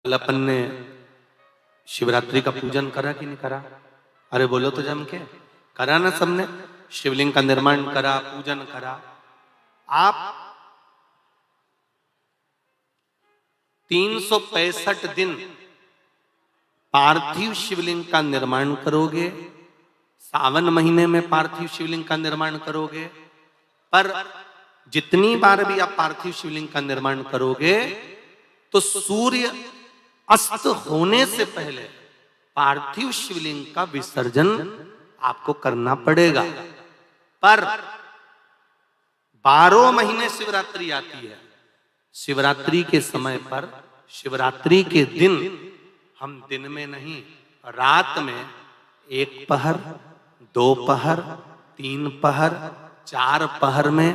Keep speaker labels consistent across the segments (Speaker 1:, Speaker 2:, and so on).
Speaker 1: कल अपन ने शिवरात्रि का पूजन करा कि नहीं करा? अरे बोलो तो जम के। करा ना सबने? शिवलिंग का निर्माण करा, पूजन करा। आप 365 दिन पार्थिव शिवलिंग का निर्माण करोगे, सावन महीने में पार्थिव शिवलिंग का निर्माण करोगे, पर जितनी बार भी आप पार्थिव शिवलिंग का निर्माण करोगे तो सूर्य अस्त होने से पहले पार्थिव शिवलिंग का विसर्जन आपको करना पड़ेगा। पर 12 महीने शिवरात्रि आती है। शिवरात्रि के समय पर, शिवरात्रि के दिन हम दिन में नहीं, रात में 1 पहर, 2 पहर, 3 पहर, 4 पहर में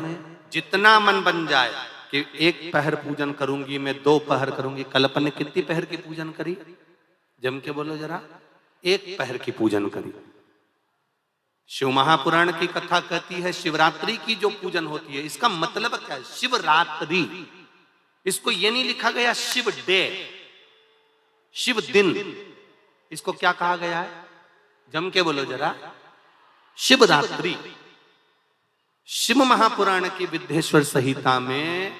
Speaker 1: जितना मन बन जाए कि 1 पहर पूजन करूंगी मैं, 2 पहर करूंगी। कल अपन ने कितनी पहर की पूजन करी? जम के बोलो जरा। 1 पहर की पूजन करी। शिव महापुराण की कथा कहती है शिवरात्रि की जो पूजन होती है, इसका मतलब क्या है? शिवरात्रि, इसको ये नहीं लिखा गया शिव डे, शिव दिन। इसको क्या कहा गया है? जम के बोलो जरा। शिवरात्रि। शिव महापुराण की विद्येश्वर संहिता में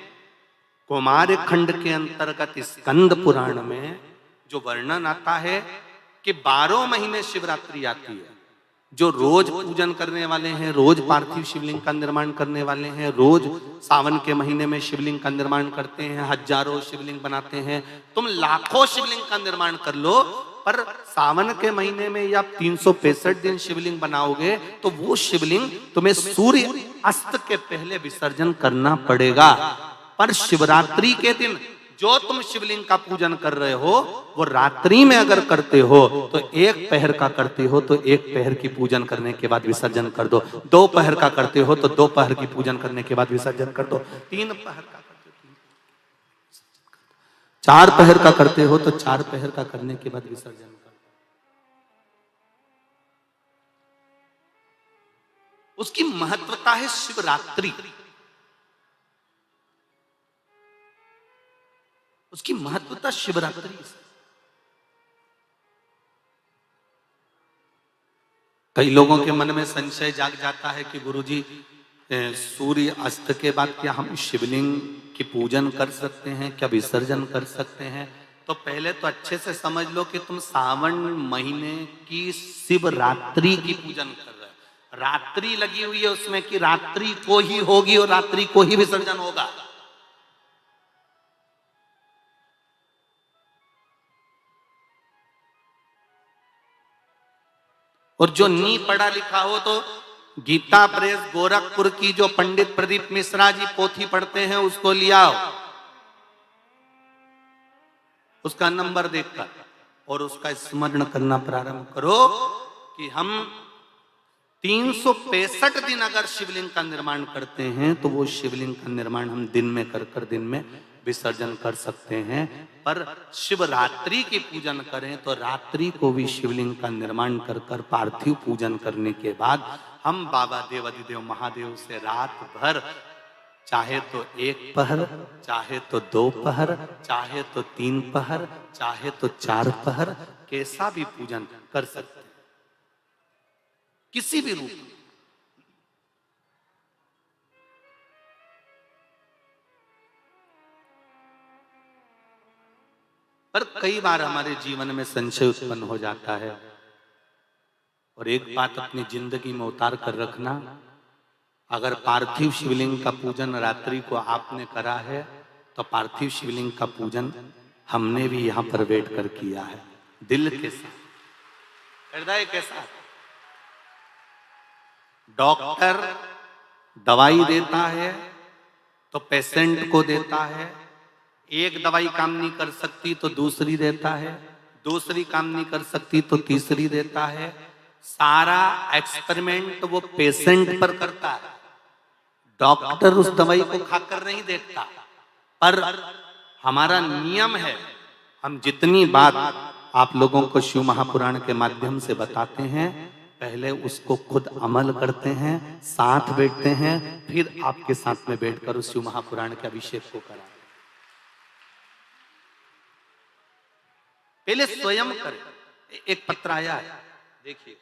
Speaker 1: कौमार खंड के अंतर्गत स्कंद पुराण में जो वर्णन आता है कि 12 महीने शिवरात्रि आती है। जो रोज पूजन करने वाले हैं, रोज पार्थिव शिवलिंग का निर्माण करने वाले हैं, रोज सावन के महीने में शिवलिंग का निर्माण करते हैं, हजारों शिवलिंग बनाते हैं। तुम लाखों शिवलिंग का निर्माण कर लो, पर सावन के महीने में या 365 दिन शिवलिंग बनाओगे तो वो शिवलिंग तुम्हें सूर्य अस्त के पहले विसर्जन करना पड़ेगा। पर शिवरात्रि के दिन जो तुम शिवलिंग का पूजन कर रहे हो वो रात्रि में अगर करते हो तो 1 पहर का करते हो तो 1 पहर की पूजन करने के बाद विसर्जन कर दो। 2 पहर का करते हो तो 2 पहर की पूजन करने के बाद विसर्जन कर दो। 3 पहर का करते हो, 4 पहर का करते हो तो 4 पहर का करने के बाद विसर्जन कर दो। उसकी महत्वता है शिवरात्रि। उसकी महत्वता शिवरात्रि। कई लोगों के मन में संशय जाग जाता है कि गुरुजी, सूर्य अस्त के बाद क्या हम शिवलिंग की पूजन कर सकते हैं, क्या विसर्जन कर सकते हैं? तो पहले तो अच्छे से समझ लो कि तुम सावन महीने की शिवरात्रि की पूजन कर रहे हो। रात्रि लगी हुई है उसमें कि रात्रि को ही होगी और रात्रि को ही विसर्जन होगा। और जो नी पढ़ा लिखा हो तो गीता प्रेस गोरखपुर की जो पंडित प्रदीप मिश्रा जी पोथी पढ़ते हैं उसको लिया, उसका नंबर देखकर, और उसका स्मरण करना प्रारंभ करो कि हम 365 दिन अगर शिवलिंग का निर्माण करते हैं तो वो शिवलिंग का निर्माण हम दिन में कर दिन में विसर्जन कर सकते हैं। पर शिवरात्रि की पूजन करें तो रात्रि को भी शिवलिंग का निर्माण कर पार्थिव पूजन करने के बाद हम बाबा देवाधिदेव महादेव से रात भर, चाहे तो 1 पहर, चाहे तो 2 पहर, चाहे तो 3 पहर, चाहे तो 4 पहर, कैसा भी पूजन कर सकते हैं, किसी भी रूप में। पर कई बार हमारे जीवन में संशय उत्पन्न हो जाता है, और एक बात अपनी जिंदगी में उतार कर रखना, अगर पार्थिव शिवलिंग का पूजन रात्रि को आपने करा है तो पार्थिव शिवलिंग का पूजन हमने भी यहां पर बैठ कर किया है, दिल के साथ, हृदय के साथ। डॉक्टर दवाई देता है तो पेशेंट को देता है। एक दवाई काम नहीं कर सकती तो दूसरी देता है, दूसरी काम नहीं कर सकती तो तीसरी देता है। सारा एक्सपेरिमेंट वो पेशेंट पर करता है। डॉक्टर उस दवाई को खाकर नहीं देखता। पर हमारा नियम है, हम जितनी बात आप लोगों को शिव महापुराण के माध्यम से बताते हैं, पहले उसको खुद अमल करते हैं, साथ बैठते हैं, फिर आपके साथ में बैठकर उस शिव महापुराण के अभिषेक को कराते हैं। पहले स्वयं करें। एक पत्र आया है, देखिए।